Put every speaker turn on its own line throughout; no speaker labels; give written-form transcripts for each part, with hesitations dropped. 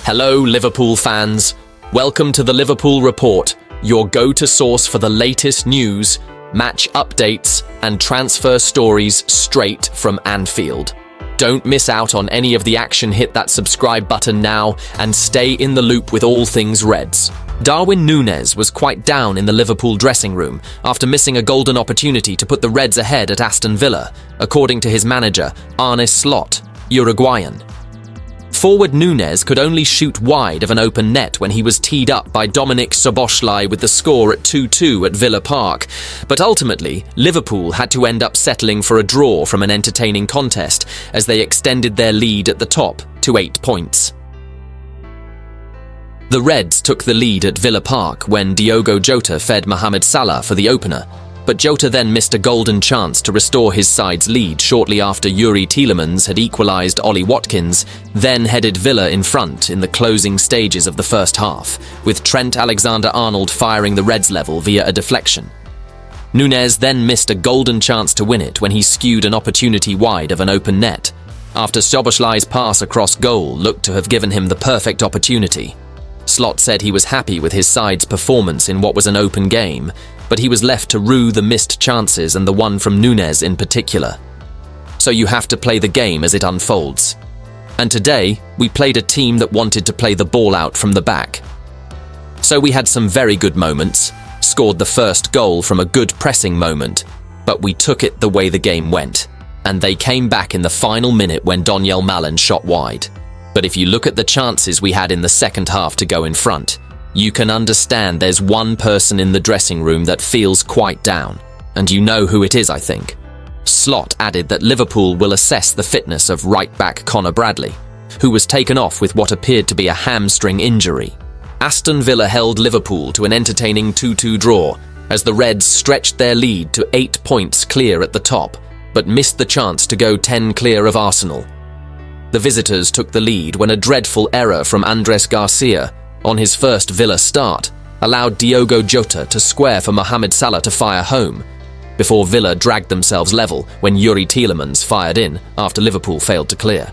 Hello, Liverpool fans. Welcome to the Liverpool Report, your go-to source for the latest news, match updates, and transfer stories straight from Anfield. Don't miss out on any of the action. Hit that subscribe button now and stay in the loop with all things Reds. Darwin Nunez was quite down in the Liverpool dressing room after missing a golden opportunity to put the Reds ahead at Aston Villa, according to his manager, Arneslot, Uruguayan. Forward Nunez could only shoot wide of an open net when he was teed up by Dominik Szoboszlai with the score at 2-2 at Villa Park, but ultimately Liverpool had to end up settling for a draw from an entertaining contest as they extended their lead at the top to 8 points. The Reds took the lead at Villa Park when Diogo Jota fed Mohamed Salah for the opener, but Jota then missed a golden chance to restore his side's lead shortly after Youri Tielemans had equalised Ollie Watkins, then headed Villa in front in the closing stages of the first half, with Trent Alexander-Arnold firing the Reds level via a deflection. Nunez then missed a golden chance to win it when he skewed an opportunity wide of an open net, after Szoboszlai's pass across goal looked to have given him the perfect opportunity. Slot said he was happy with his side's performance in what was an open game, but he was left to rue the missed chances and the one from Nunez in particular. So you have to play the game as it unfolds. And today, we played a team that wanted to play the ball out from the back. So we had some very good moments, scored the first goal from a good pressing moment, but we took it the way the game went, and they came back in the final minute when Donyell Malen shot wide. But if you look at the chances we had in the second half to go in front, you can understand there's one person in the dressing room that feels quite down, and you know who it is, I think. Slot added that Liverpool will assess the fitness of right-back Connor Bradley, who was taken off with what appeared to be a hamstring injury. Aston Villa held Liverpool to an entertaining 2-2 draw, as the Reds stretched their lead to 8 points clear at the top, but missed the chance to go 10 clear of Arsenal. The visitors took the lead when a dreadful error from Andres Garcia, on his first Villa start, allowed Diogo Jota to square for Mohamed Salah to fire home, before Villa dragged themselves level when Youri Tielemans fired in after Liverpool failed to clear.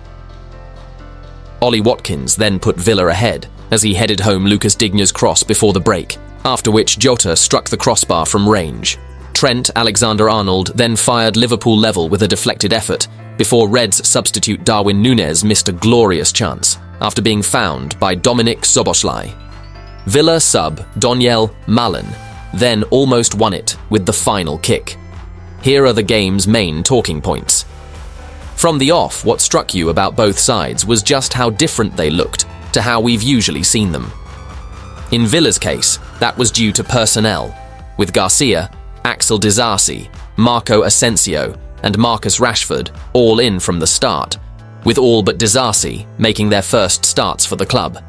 Ollie Watkins then put Villa ahead as he headed home Lucas Digne's cross before the break, after which Jota struck the crossbar from range. Trent Alexander-Arnold then fired Liverpool level with a deflected effort, before Reds substitute Darwin Nunez missed a glorious chance after being found by Dominik Szoboszlai. Villa sub Donyell Malen then almost won it with the final kick. Here are the game's main talking points. From the off, what struck you about both sides was just how different they looked to how we've usually seen them. In Villa's case, that was due to personnel, with Garcia, Axel Disasi, Marco Asensio, and Marcus Rashford all in from the start, with all but Disasi making their first starts for the club.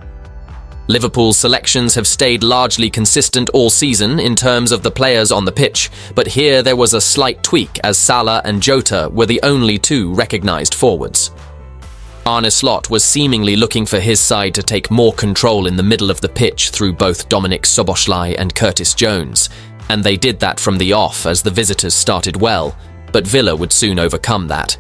Liverpool's selections have stayed largely consistent all season in terms of the players on the pitch, but here there was a slight tweak as Salah and Jota were the only two recognised forwards. Arneslot was seemingly looking for his side to take more control in the middle of the pitch through both Dominik Szoboszlai and curtisjones, and they did that from the off as the visitors started well, but Villa would soon overcome that.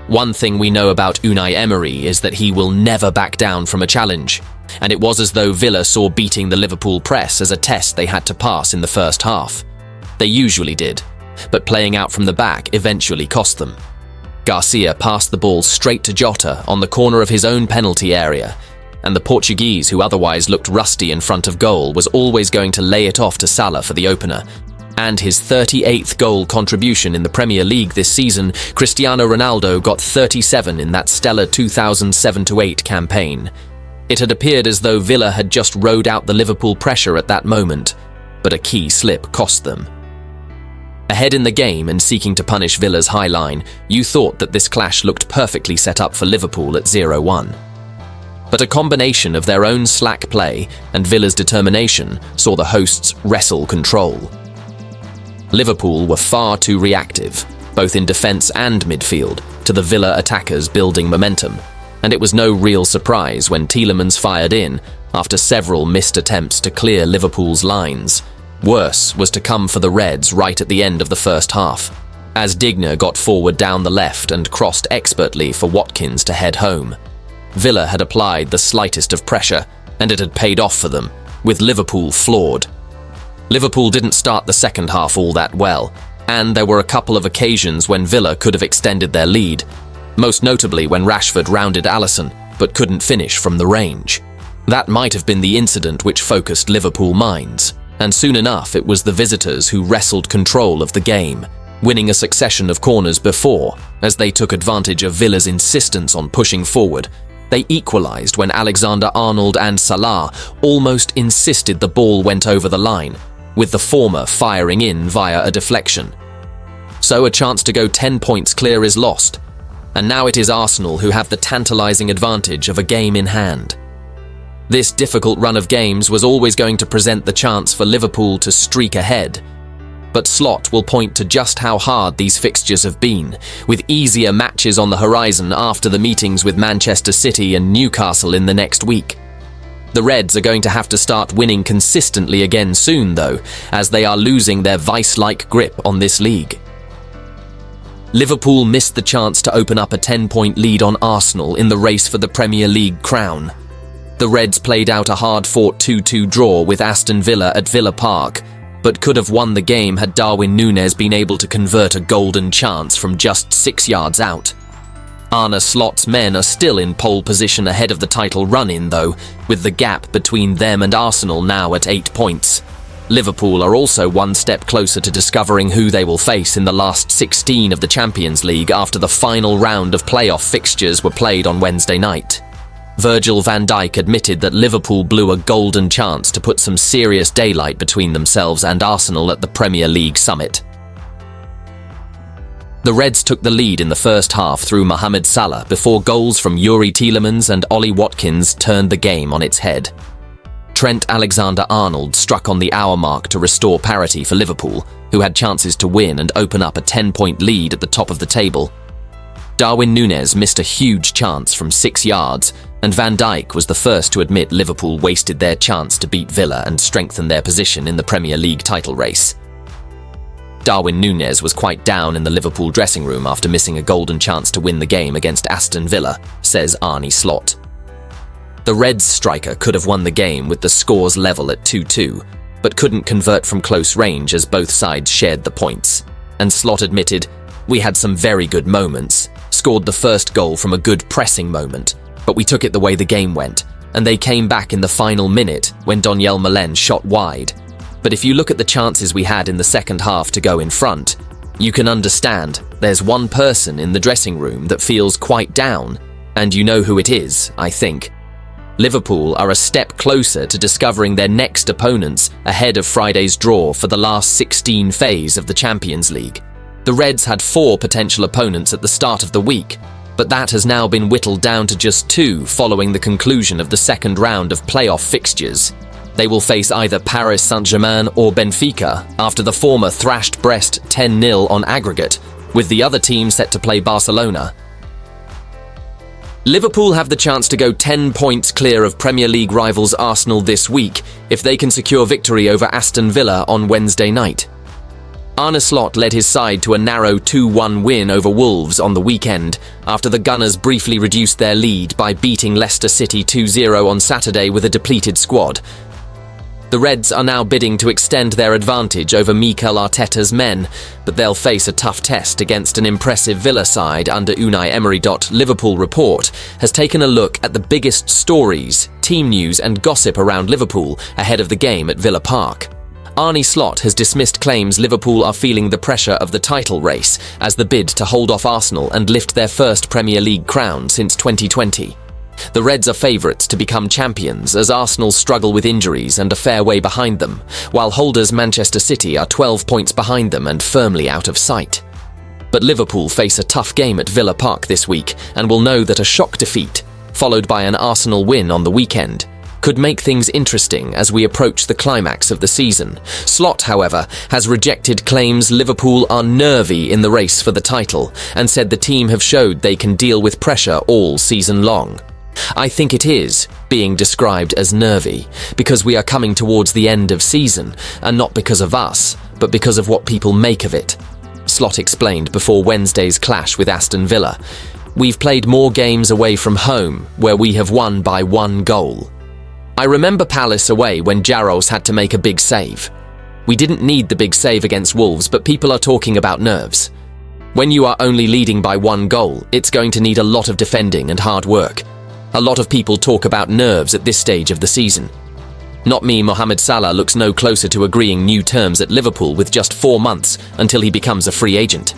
One thing we know about Unai Emery is that he will never back down from a challenge, and it was as though Villa saw beating the Liverpool press as a test they had to pass in the first half. They usually did, but playing out from the back eventually cost them. Garcia passed the ball straight to Jota on the corner of his own penalty area, and the Portuguese, who otherwise looked rusty in front of goal, was always going to lay it off to Salah for the opener. And his 38th goal contribution in the Premier League this season, Cristiano Ronaldo got 37 in that stellar 2007-08 campaign. It had appeared as though Villa had just rode out the Liverpool pressure at that moment, but a key slip cost them. Ahead in the game and seeking to punish Villa's high line, you thought that this clash looked perfectly set up for Liverpool at 0-1. But a combination of their own slack play and Villa's determination saw the hosts wrestle control. Liverpool were far too reactive, both in defence and midfield, to the Villa attackers building momentum, and it was no real surprise when Tielemans fired in after several missed attempts to clear Liverpool's lines. Worse was to come for the Reds right at the end of the first half, as Digne got forward down the left and crossed expertly for Watkins to head home. Villa had applied the slightest of pressure, and it had paid off for them, with Liverpool flawed. Liverpool didn't start the second half all that well, and there were a couple of occasions when Villa could have extended their lead, most notably when Rashford rounded Alisson, but couldn't finish from the range. That might have been the incident which focused Liverpool minds, and soon enough it was the visitors who wrestled control of the game, winning a succession of corners before, as they took advantage of Villa's insistence on pushing forward. They equalised when Alexander-Arnold and Salah almost insisted the ball went over the line, with the former firing in via a deflection. So a chance to go 10 points clear is lost, and now it is Arsenal who have the tantalising advantage of a game in hand. This difficult run of games was always going to present the chance for Liverpool to streak ahead, but Slot will point to just how hard these fixtures have been, with easier matches on the horizon after the meetings with Manchester City and Newcastle in the next week. The Reds are going to have to start winning consistently again soon, though, as they are losing their vice-like grip on this league. Liverpool missed the chance to open up a 10-point lead on Arsenal in the race for the Premier League crown. The Reds played out a hard-fought 2-2 draw with Aston Villa at Villa Park, but could have won the game had Darwin Nunez been able to convert a golden chance from just 6 yards out. Arne Slot's men are still in pole position ahead of the title run-in, though, with the gap between them and Arsenal now at 8 points. Liverpool are also one step closer to discovering who they will face in the last 16 of the Champions League after the final round of playoff fixtures were played on Wednesday night. Virgil-van-Dijk admitted that Liverpool blew a golden chance to put some serious daylight between themselves and Arsenal at the Premier League summit. The Reds took the lead in the first half through Mohamed Salah before goals from Youri Tielemans and Ollie Watkins turned the game on its head. Trent Alexander-Arnold struck on the hour mark to restore parity for Liverpool, who had chances to win and open up a 10-point lead at the top of the table. Darwin Nunez missed a huge chance from 6 yards, and Van Dijk was the first to admit Liverpool wasted their chance to beat Villa and strengthen their position in the Premier League title race. Darwin Nunez was quite down in the Liverpool dressing room after missing a golden chance to win the game against Aston Villa, says Arne Slot. The Reds striker could have won the game with the scores level at 2-2, but couldn't convert from close range as both sides shared the points. And Slot admitted, "We had some very good moments, scored the first goal from a good pressing moment, but we took it the way the game went, and they came back in the final minute when Donyell Malen shot wide. But if you look at the chances we had in the second half to go in front, you can understand there's one person in the dressing room that feels quite down, and you know who it is, I think." Liverpool are a step closer to discovering their next opponents ahead of Friday's draw for the last 16 phase of the Champions League. The Reds had 4 potential opponents at the start of the week, but that has now been whittled down to just 2 following the conclusion of the second round of playoff fixtures. They will face either Paris Saint-Germain or Benfica after the former thrashed Brest 10-0 on aggregate, with the other team set to play Barcelona. Liverpool have the chance to go 10 points clear of Premier League rivals Arsenal this week if they can secure victory over Aston Villa on Wednesday night. Arne Slot led his side to a narrow 2-1 win over Wolves on the weekend after the Gunners briefly reduced their lead by beating Leicester City 2-0 on Saturday with a depleted squad. The Reds are now bidding to extend their advantage over Mikel Arteta's men, but they'll face a tough test against an impressive Villa side under Unai Emery. Liverpool Report has taken a look at the biggest stories, team news and gossip around Liverpool ahead of the game at Villa Park. Arne Slot has dismissed claims Liverpool are feeling the pressure of the title race as the bid to hold off Arsenal and lift their first Premier League crown since 2020. The Reds are favourites to become champions as Arsenal struggle with injuries and a fair way behind them, while holders Manchester City are 12 points behind them and firmly out of sight. But Liverpool face a tough game at Villa Park this week and will know that a shock defeat, followed by an Arsenal win on the weekend, could make things interesting as we approach the climax of the season. Slot, however, has rejected claims Liverpool are nervy in the race for the title and said the team have showed they can deal with pressure all season long. "I think it is being described as nervy because we are coming towards the end of season, and not because of us, but because of what people make of it," Slot explained before Wednesday's clash with Aston Villa. we've played more games away from home, where we have won by 1 goal. I remember Palace away when Jaros had to make a big save. We didn't need the big save against Wolves, but people are talking about nerves. When you are only leading by 1 goal, it's going to need a lot of defending and hard work. A lot of people talk about nerves at this stage of the season. Not me, Mohamed Salah looks no closer to agreeing new terms at Liverpool with just 4 months until he becomes a free agent.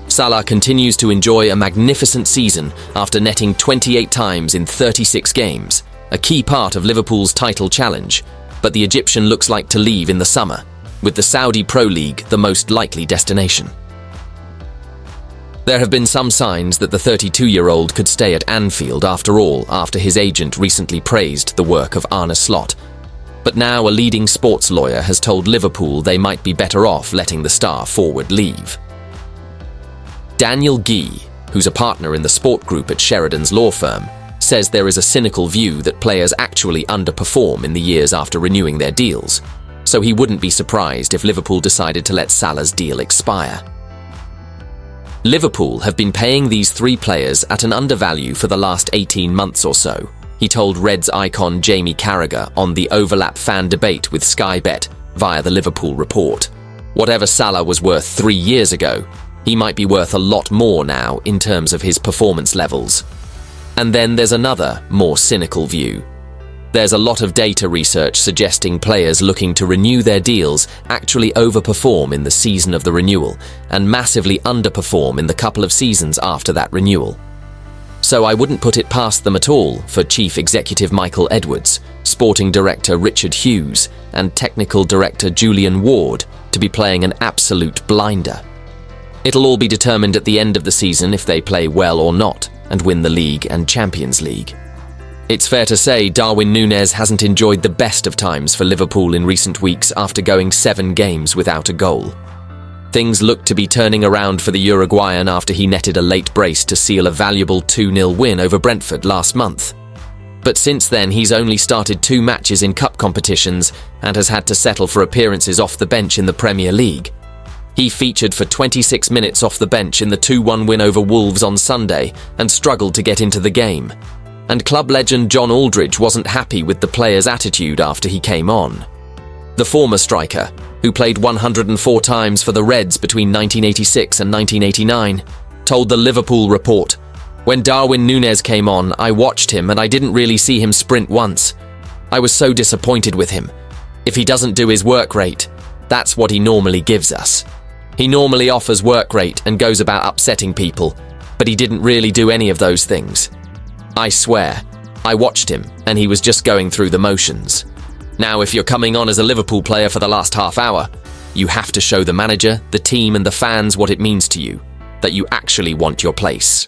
Salah continues to enjoy a magnificent season after netting 28 times in 36 games, a key part of Liverpool's title challenge, but the Egyptian looks like to leave in the summer, with the Saudi Pro League the most likely destination. There have been some signs that the 32-year-old could stay at Anfield after all, after his agent recently praised the work of Arneslot. But now a leading sports lawyer has told Liverpool they might be better off letting the star forward leave. Daniel Guy, who's a partner in the sport group at Sheridan's law firm, says there is a cynical view that players actually underperform in the years after renewing their deals, so he wouldn't be surprised if Liverpool decided to let Salah's deal expire. Liverpool have been paying these 3 players at an undervalue for the last 18 months or so, he told Reds icon Jamie Carragher on the Overlap fan debate with Sky Bet via the Liverpool Report. Whatever Salah was worth 3 years ago, he might be worth a lot more now in terms of his performance levels. And then there's another, more cynical view. There's a lot of data research suggesting players looking to renew their deals actually overperform in the season of the renewal and massively underperform in the couple of seasons after that renewal. So I wouldn't put it past them at all for Chief Executive Michael Edwards, Sporting Director Richard Hughes, and Technical Director Julian Ward to be playing an absolute blinder. It'll all be determined at the end of the season if they play well or not and win the league and Champions League. It's fair to say Darwin Nunez hasn't enjoyed the best of times for Liverpool in recent weeks after going 7 games without a goal. Things look to be turning around for the Uruguayan after he netted a late brace to seal a valuable 2-0 win over Brentford last month. But since then he's only started 2 matches in cup competitions and has had to settle for appearances off the bench in the Premier League. He featured for 26 minutes off the bench in the 2-1 win over Wolves on Sunday and struggled to get into the game. And club legend John Aldridge wasn't happy with the player's attitude after he came on. The former striker, who played 104 times for the Reds between 1986 and 1989, told the Liverpool Report, "When Darwin Nunez came on, I watched him and I didn't really see him sprint once. I was so disappointed with him. If he doesn't do his work rate, that's what he normally gives us. He normally offers work rate and goes about upsetting people, but he didn't really do any of those things. I swear, I watched him and he was just going through the motions. Now, if you're coming on as a Liverpool player for the last half hour, you have to show the manager, the team and the fans what it means to you, that you actually want your place."